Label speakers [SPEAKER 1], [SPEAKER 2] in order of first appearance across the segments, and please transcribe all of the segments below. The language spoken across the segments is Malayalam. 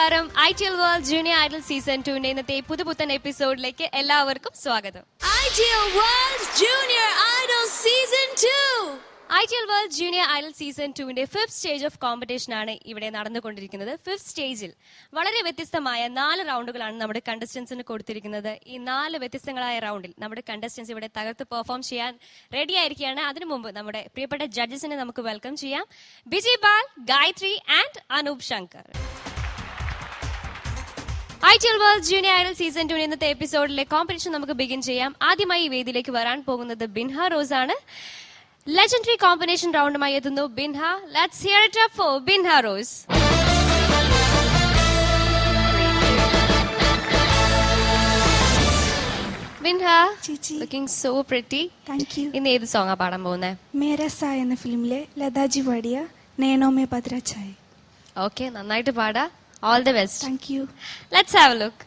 [SPEAKER 1] നമസ്കാരം. ITL world junior idol season 2 ഇന്നത്തെ പുതുപുത്തൻ എപ്പിസോഡിലേക്ക് എല്ലാവർക്കും സ്വാഗതം.
[SPEAKER 2] ITL world junior idol season 2.
[SPEAKER 1] ITL world junior idol season 2 5th stage of competition ആണ് ഇവിടെ നടന്നുകൊണ്ടിരിക്കുന്നത്. 5th സ്റ്റേജിൽ വളരെ വ്യത്യസ്തമായ 4 റൗണ്ടുകളാണ് നമ്മുടെ കണ്ടസ്റ്റൻസിന് കൊടുത്തിരിക്കുന്നത്. ഈ 4 വ്യത്യസ്തങ്ങളായ റൗണ്ടിൽ നമ്മുടെ കണ്ടസ്റ്റൻസ് ഇവിടെ തകർത്ത് പെർഫോം ചെയ്യാൻ റെഡി ആയിരിക്കുകയാണ്. അതിനു മുമ്പ് നമ്മുടെ പ്രിയപ്പെട്ട ജഡ്ജസിനെ നമുക്ക് വെൽക്കം ചെയ്യാം. Biji Bal, Gayatri and Anoop Shankar. ITL world junior idol season 2 ഇന്നത്തെ എപ്പിസോഡിലെ കോമ്പറ്റീഷൻ നമുക്ക് ബിഗിൻ ചെയ്യാം. ആദ്യമായി ഈ വേദിയിലേക്ക് വരാൻ പോകുന്നത് ബിൻഹ റോസ് ആണ്. ലെജൻഡറി കോമ്പിനേഷൻ റൗണ്ടുമായി എത്തുന്നു Binha. Let's here it up four Binha rose. Binha, looking so pretty.
[SPEAKER 3] Thank you.
[SPEAKER 1] ഇന്ന് ഏത് സോങ്ങാ പാടാൻ പോകുന്നത്?
[SPEAKER 3] മേരാ സായ് എന്ന ഫിലിമിലെ ലതാജി പാടിയ നേനോമേ പദ്രാച്ചായ്.
[SPEAKER 1] ഓക്കെ, നന്നായിട്ട് പാടാ. All the best.
[SPEAKER 3] Thank you.
[SPEAKER 1] Let's have A look.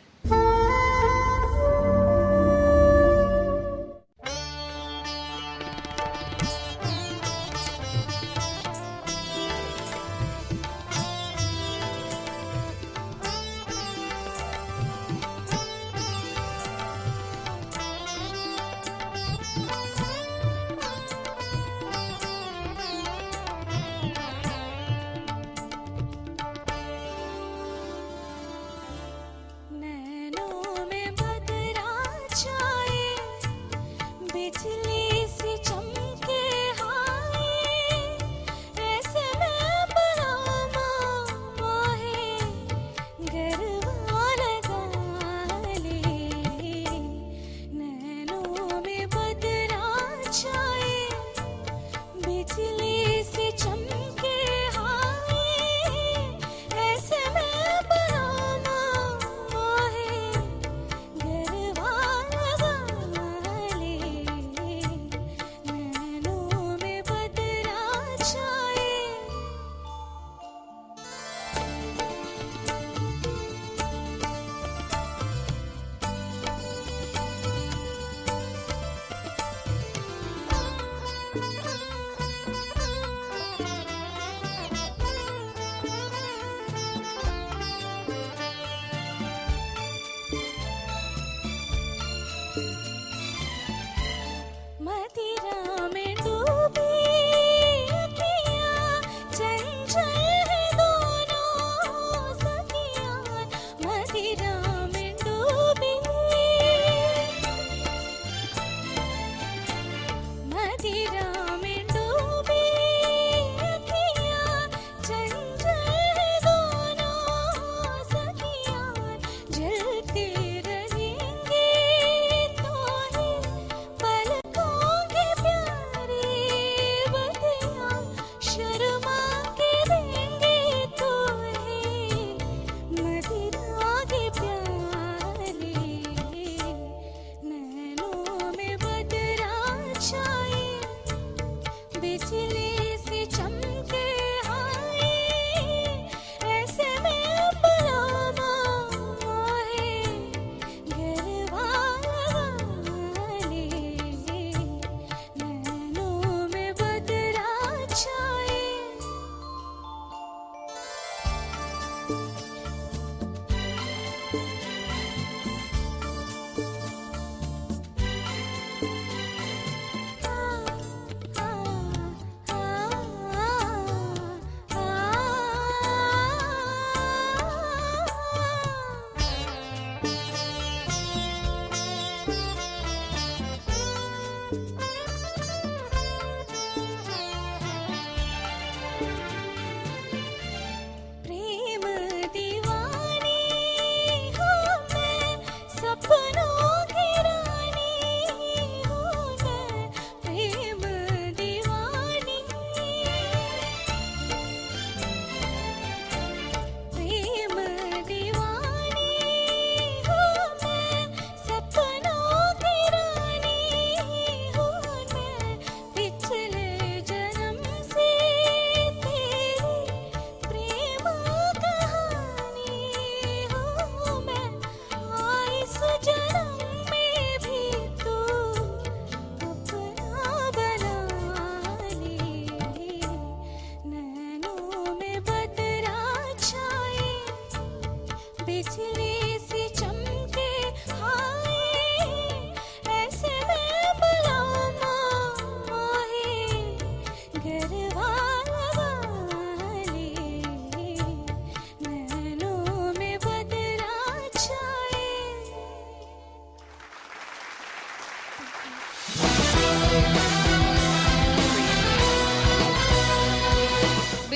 [SPEAKER 3] नैनों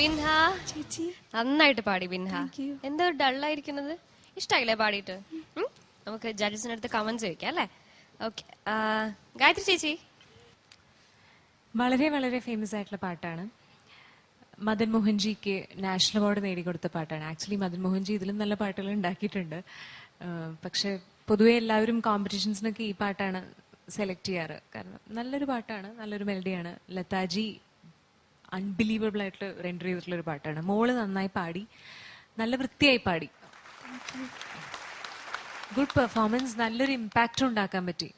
[SPEAKER 1] ബിൻഹ.
[SPEAKER 3] ചേച്ചി
[SPEAKER 1] നന്നായിട്ട് പാടി ബിൻഹ.
[SPEAKER 3] Thank you.
[SPEAKER 1] എന്താ ഡള്ളായിരിക്കുന്നത്? ഇഷ്ടായില്ലേ പാടിയിട്ട്? നമുക്ക് ജഡ്ജസിന്റെ അടുത്ത് കമന്റ്സ് ചോദിക്കാം അല്ലേ? ഓക്കെ, ഗായത്രി ചേച്ചി.
[SPEAKER 4] വളരെ വളരെ ഫേമസ് ആയിട്ടുള്ള പാട്ടാണ്. മദൻ മോഹൻജിക്ക് നാഷണൽ അവാർഡ് നേടിക്കൊടുത്ത പാട്ടാണ്. ആക്ച്വലി മദൻ മോഹൻജി ഇതിലും നല്ല പാട്ടുകൾ ഉണ്ടാക്കിയിട്ടുണ്ട്. പക്ഷെ പൊതുവെ എല്ലാവരും കോമ്പറ്റീഷൻസിനൊക്കെ ഈ പാട്ടാണ് സെലക്ട് ചെയ്യാറ്. കാരണം നല്ലൊരു പാട്ടാണ്, നല്ലൊരു മെലഡിയാണ്. ലതാജി അൺബിലീവബിൾ ആയിട്ട് റെൻഡർ ചെയ്തിട്ടുള്ള ഒരു പാട്ടാണ്. മോള് നന്നായി പാടി, നല്ല വൃത്തിയായി പാടി. ഗുഡ് പെർഫോമൻസ്, നല്ലൊരു ഇമ്പാക്റ്റ് ഉണ്ടാക്കാൻ പറ്റി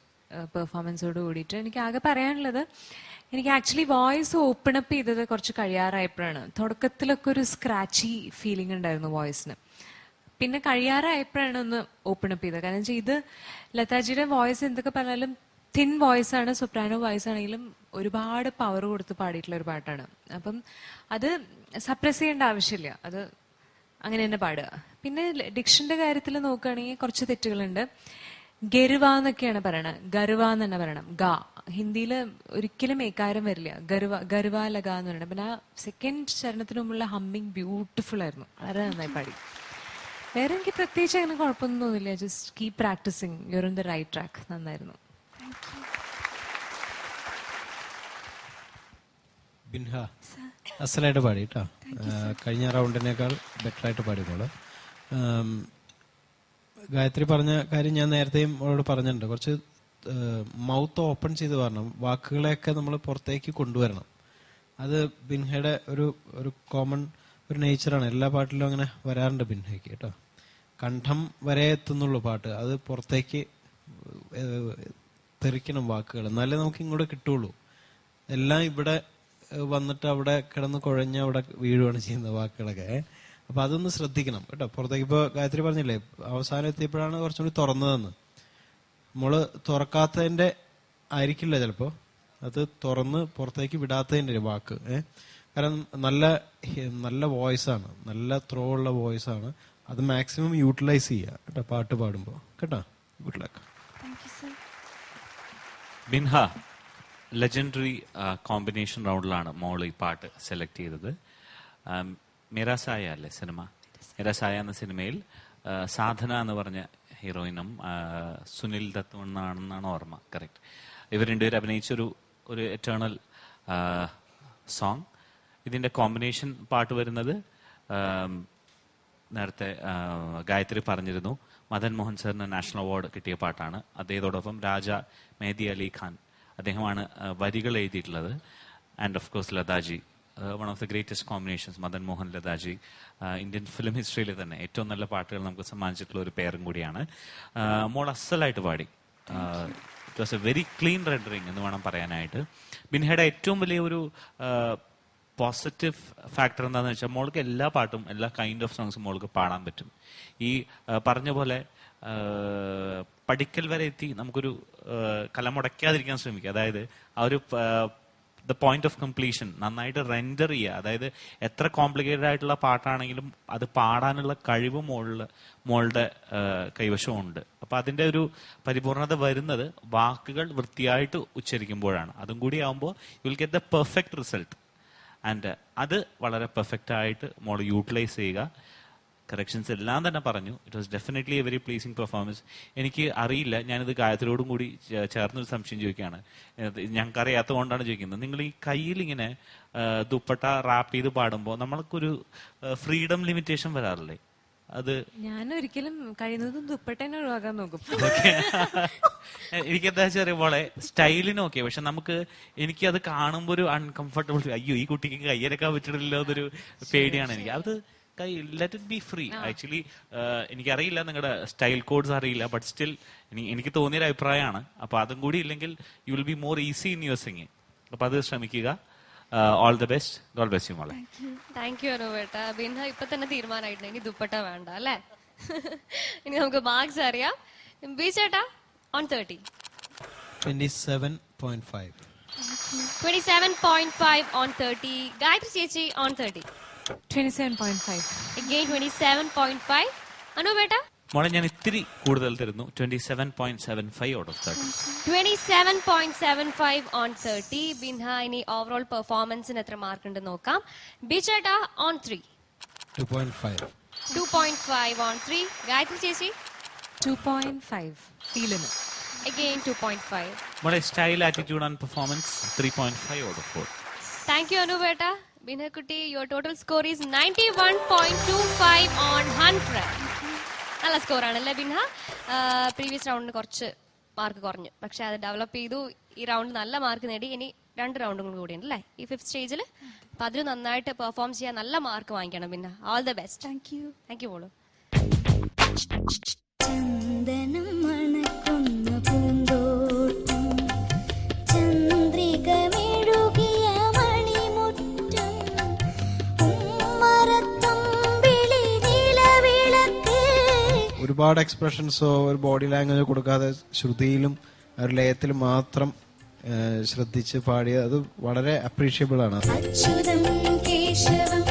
[SPEAKER 4] പെർഫോമൻസോട് കൂടിയിട്ട്. എനിക്ക് ആകെ പറയാനുള്ളത്, എനിക്ക് ആക്ച്വലി വോയിസ് ഓപ്പൺ അപ്പ് ചെയ്തത് കുറച്ച് കഴിയാറായപ്പോഴാണ്. തുടക്കത്തിലൊക്കെ ഒരു സ്ക്രാച്ചി ഫീലിംഗ് ഉണ്ടായിരുന്നു വോയിസിന്. പിന്നെ കഴിയാറായപ്പോഴാണ് ഒന്ന് ഓപ്പൺ അപ്പ് ചെയ്തത്. കാരണം വെച്ചാൽ ഇത് ലതാജിയുടെ വോയിസ് എന്തൊക്കെ പറഞ്ഞാലും തിൻ വോയിസ് ആണ്, സൊപ്രാനോ വോയിസ് ആണെങ്കിലും ഒരുപാട് പവർ കൊടുത്ത് പാടിയിട്ടുള്ള ഒരു പാട്ടാണ്. അപ്പം അത് സപ്രസ് ചെയ്യേണ്ട ആവശ്യമില്ല, അത് അങ്ങനെ തന്നെ പാടുക. പിന്നെ ഡിക്ഷന്റെ കാര്യത്തിൽ നോക്കുകയാണെങ്കിൽ കുറച്ച് തെറ്റുകളുണ്ട്. ഗരുവ എന്നൊക്കെയാണ് പറയണത്, ഗർവ എന്ന് തന്നെ പറയണം. ഗ ഹിന്ദിയിൽ ഒരിക്കലും ഏകാരം വരില്ല. ഗർവ ലഗ എന്ന് പറയണം. പിന്നെ ആ സെക്കൻഡ് ചരണത്തിന് മുമ്പുള്ള ഹമ്മിങ് ബ്യൂട്ടിഫുൾ ആയിരുന്നു, വളരെ നന്നായി പാടി. വേറെ എനിക്ക് പ്രത്യേകിച്ച് അങ്ങനെ കുഴപ്പമൊന്നും തോന്നില്ല. Just keep practising, you are on the right track. നന്നായിരുന്നു.
[SPEAKER 5] ബിൻഹ അസലായിട്ട് പാടി കേട്ടോ. കഴിഞ്ഞ റൗണ്ടിനേക്കാൾ ബെറ്റർ ആയിട്ട് പാടിക്കോളൂ. ഗായത്രി പറഞ്ഞ കാര്യം ഞാൻ നേരത്തെയും അവളോട് പറഞ്ഞിട്ടുണ്ട്. കുറച്ച് മൗത്ത് ഓപ്പൺ ചെയ്ത് പറയണം, വാക്കുകളെയൊക്കെ നമ്മൾ പുറത്തേക്ക് കൊണ്ടുവരണം. അത് ബിൻഹയുടെ ഒരു കോമൺ ഒരു നേച്ചറാണ്. എല്ലാ പാട്ടിലും അങ്ങനെ വരാറുണ്ട് ബിൻഹയ്ക്ക് കേട്ടോ. കണ്ഠം വരെ എത്തുന്നുള്ളൂ പാട്ട്, അത് പുറത്തേക്ക് തെറിക്കണം വാക്കുകൾ, എന്നാലേ നമുക്ക് ഇങ്ങോട്ട് കിട്ടുള്ളൂ. എല്ലാം ഇവിടെ വന്നിട്ട് അവിടെ കിടന്ന് കുഴഞ്ഞ് അവിടെ വീഴുകയാണ് ചെയ്യുന്ന വാക്കുകളൊക്കെ. അപ്പൊ അതൊന്ന് ശ്രദ്ധിക്കണം കേട്ടോ. പുറത്തേക്ക് ഇപ്പൊ ഗായത്രി പറഞ്ഞില്ലേ, അവസാനം എത്തിയപ്പോഴാണ് കുറച്ചുകൂടി തുറന്നതെന്ന്. നമ്മള് തുറക്കാത്തതിന്റെ ആയിരിക്കില്ല ചിലപ്പോ, അത് തുറന്ന് പുറത്തേക്ക് വിടാത്തതിന്റെ വാക്ക്. കാരണം നല്ല വോയിസ് ആണ്, നല്ല ത്രോ ഉള്ള വോയിസ് ആണ്. അത് മാക്സിമം യൂട്ടിലൈസ് ചെയ്യുക കേട്ടോ പാട്ട് പാടുമ്പോ കേട്ടോ. Good luck.
[SPEAKER 6] Binha, legendary combination റൗണ്ടിലാണ് മോൾ ഈ പാട്ട് സെലക്ട് ചെയ്തത്. മിറാസായ അല്ലേ സിനിമ? മിറാസായ എന്ന സിനിമയിൽ സാധന എന്ന് പറഞ്ഞ ഹീറോയിനും സുനിൽ ദത്ത് എന്നാണെന്നാണ് ഓർമ്മ, കറക്റ്റ്. ഇവർ രണ്ടുപേരും അഭിനയിച്ചൊരു എറ്റേണൽ സോങ്. ഇതിന്റെ കോമ്പിനേഷൻ പാട്ട് വരുന്നത് നേരത്തെ ഗായത്രി പറഞ്ഞിരുന്നു, മദൻ മോഹൻ സാറിന് നാഷണൽ അവാർഡ് കിട്ടിയ പാട്ടാണ്. അദ്ദേഹത്തോടൊപ്പം രാജ മെഹദി അലി ഖാൻ, അദ്ദേഹമാണ് വരികൾ എഴുതിയിട്ടുള്ളത്. And of course Lataji, one of the greatest combinations. Madan Mohan Lataji Indian film ഹിസ്റ്ററിയിൽ തന്നെ ഏറ്റവും നല്ല പാട്ടുകൾ നമുക്ക് സമ്മാനിച്ചിട്ടുള്ള ഒരു പേരും കൂടിയാണ്. മോൾ അസലായിട്ട് പാടി. It was A very clean rendering എന്ന് വേണം പറയാനായിട്ട്. ബിൻഹയുടെ ഏറ്റവും വലിയ ഒരു പോസിറ്റീവ് ഫാക്ടർ എന്താണെന്ന് വെച്ചാൽ, മോൾക്ക് എല്ലാ പാട്ടും എല്ലാ കൈൻഡ് ഓഫ് സോങ്സും മോൾക്ക് പാടാൻ പറ്റും. ഈ പറഞ്ഞ പോലെ പഠിക്കൽ വരെ എത്തി നമുക്കൊരു കലമുടയ്ക്കാതിരിക്കാൻ ശ്രമിക്കുക. അതായത് ആ ഒരു ദ പോയിന്റ് ഓഫ് കംപ്ലീഷൻ നന്നായിട്ട് റെൻഡർ ചെയ്യുക. അതായത് എത്ര കോംപ്ലിക്കേറ്റഡ് ആയിട്ടുള്ള പാട്ടാണെങ്കിലും അത് പാടാനുള്ള കഴിവ് മോളുടെ കൈവശമുണ്ട്. അപ്പൊ അതിന്റെ ഒരു പരിപൂർണത വരുന്നത് വാക്കുകൾ വൃത്തിയായിട്ട് ഉച്ചരിക്കുമ്പോഴാണ്. അതും കൂടി ആവുമ്പോൾ you will get the perfect result. And അത് വളരെ പെർഫെക്റ്റ് ആയിട്ട് മോൾ യൂട്ടിലൈസ് ചെയ്യുക. കറക്ഷൻസ് എല്ലാം തന്നെ പറഞ്ഞു. It was definitely A very pleasing performance. എനിക്ക് അറിയില്ല, ഞാനിത് ഗായത്രിയോടും കൂടി ചേർന്നൊരു സംശയം ചോദിക്കുകയാണ്. ഞങ്ങൾക്ക് അറിയാത്തത് കൊണ്ടാണ് ചോദിക്കുന്നത്. നിങ്ങൾ ഈ കയ്യിൽ ഇങ്ങനെ ദുപ്പട്ട റാപ്പ് ചെയ്ത് പാടുമ്പോൾ നമ്മൾക്കൊരു ഫ്രീഡം ലിമിറ്റേഷൻ വരാറില്ലേ? അത്
[SPEAKER 4] ഞാൻ ഒരിക്കലും കഴിയുന്നതും ദുപ്പട്ടേനെ ഒഴിവാക്കാൻ നോക്കും.
[SPEAKER 6] എനിക്കെന്താ ചെറിയ പോലെ സ്റ്റൈലിന് ഓക്കെ, പക്ഷെ എനിക്കത് കാണുമ്പോൾ ഒരു അൺകംഫർട്ടബിൾ, അയ്യോ ഈ കുട്ടിക്ക് കയ്യിലൊക്കെ പറ്റില്ലല്ലോ എന്നൊരു പേടിയാണ് എനിക്ക്. അത് let it be free. Actually എനിക്കറിയില്ല, നിങ്ങളുടെ സ്റ്റൈൽ കോഡ്സ് അറിയില്ല, ബട്ട് സ്റ്റിൽ എനിക്ക് തോന്നിയൊരു അഭിപ്രായമാണ്. അപ്പൊ അതും കൂടി ഇല്ലെങ്കിൽ you will be more easy in your singing. അപ്പൊ അത് ശ്രമിക്കുക. All the best. God bless you മോളെ.
[SPEAKER 1] താങ്ക് യു അനുവേട്ട. ബിൻഹ ഇപ്പൊ തന്നെ തീരുമാനമായിട്ടുണ്ട്, ഇനി ദുപ്പട്ട വേണ്ട അല്ലേ? ഇനി നമുക്ക് മാർക്സ് അറിയാം. ബി ചേട്ടാ ഓൺ 30.
[SPEAKER 5] 27.5.
[SPEAKER 1] 27.5 on 30. ഗായത്രി ചേച്ചി on 30.
[SPEAKER 4] 27.5.
[SPEAKER 1] Again 27.5. അനുവേട്ട
[SPEAKER 6] മോളെ ഞാൻ ഇത്തിരി കൂടുതൽ തരുന്നു. 27.75 ഔട്ട് ഓഫ് 30.
[SPEAKER 1] 27.75 on 30. ബിൻഹ, ഇനി ഓവറോൾ പെർഫോമൻസിന് എത്ര മാർക്ക് ഉണ്ട് നോക്കാം. ബിചേട്ടാ on 3.
[SPEAKER 5] 2.5.
[SPEAKER 1] 2.5 on 3. ഗായത്രി ചേച്ചി
[SPEAKER 4] 2.5 ഫീലിന്.
[SPEAKER 1] again 2.5.
[SPEAKER 6] മോളെ style, attitude and performance 3.5 out of 4.
[SPEAKER 1] Thank you അനൂപേട്ട. ബിൻഹക്കുട്ടി, your total score is 91.25 on 100. നല്ല സ്കോറാണല്ലേ ബിൻഹ? പ്രീവിയസ് റൗണ്ടിന് കുറച്ച് മാർക്ക് കുറഞ്ഞു, പക്ഷെ അത് ഡെവലപ്പ് ചെയ്തു. ഈ റൗണ്ട് നല്ല മാർക്ക് നേടി. ഇനി 2 റൗണ്ടും കൂടിയുണ്ട് അല്ലേ ഈ 5th സ്റ്റേജിൽ. അപ്പൊ അതിൽ നന്നായിട്ട് പെർഫോം ചെയ്യാൻ നല്ല മാർക്ക് വാങ്ങിക്കണം Binha. All the best.
[SPEAKER 3] Thank you.
[SPEAKER 1] Thank you മോളു.
[SPEAKER 2] ചന്ദനം മണക്കുന്ന പൂന്തോട്ടം, ചന്ദ്രികമെഴുകിയ മണിമുറ്റം, ഉമ്മറത്തമ്പിളി നിലവിളക്ക്.
[SPEAKER 5] ഒരുപാട് എക്സ്പ്രഷൻസോ ഒരു ബോഡി ലാംഗ്വേജോ കൊടുക്കാതെ ശ്രുതിയിലും ഒരു ലയത്തിലും മാത്രം ശ്രദ്ധിച്ച് പാടിയത് അത് വളരെ അപ്രീഷിയബിൾ ആണ്.
[SPEAKER 2] അച്യുതം കേശവം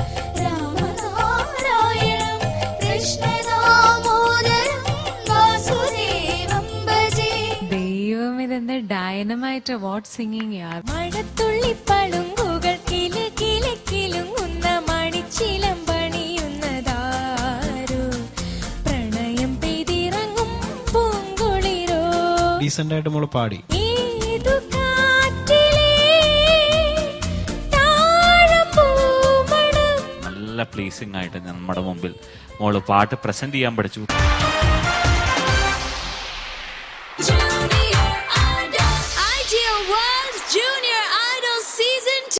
[SPEAKER 2] രാമനാരായണം കൃഷ്ണദാമോദരം വാസുദേവം ഭജേ.
[SPEAKER 4] ദൈവം, ഇതെന്താ ഡൈനമൈറ്റ് അവാർഡ് സിംഗിങ് യാർ.
[SPEAKER 2] മഴത്തുള്ളി പളുങ്കുകൾ കിലു കിലുങ്ങുന്ന മണിച്ചിലം പണിയുന്നതാരോ, പ്രണയം പെയ്തിറങ്ങും പൂങ്കുളിരോ.
[SPEAKER 5] ഡീസന്റ് ആയിട്ട് മോള് പാടി.
[SPEAKER 2] ഏതു കാറ്റിലെ താഴമ്പൂമണം.
[SPEAKER 6] നല്ല പ്ലീസിംഗ് ആയിട്ട് നമ്മുടെ മുമ്പിൽ മോള് പാട്ട് പ്രസന്റ് ചെയ്യാൻ പഠിച്ചു.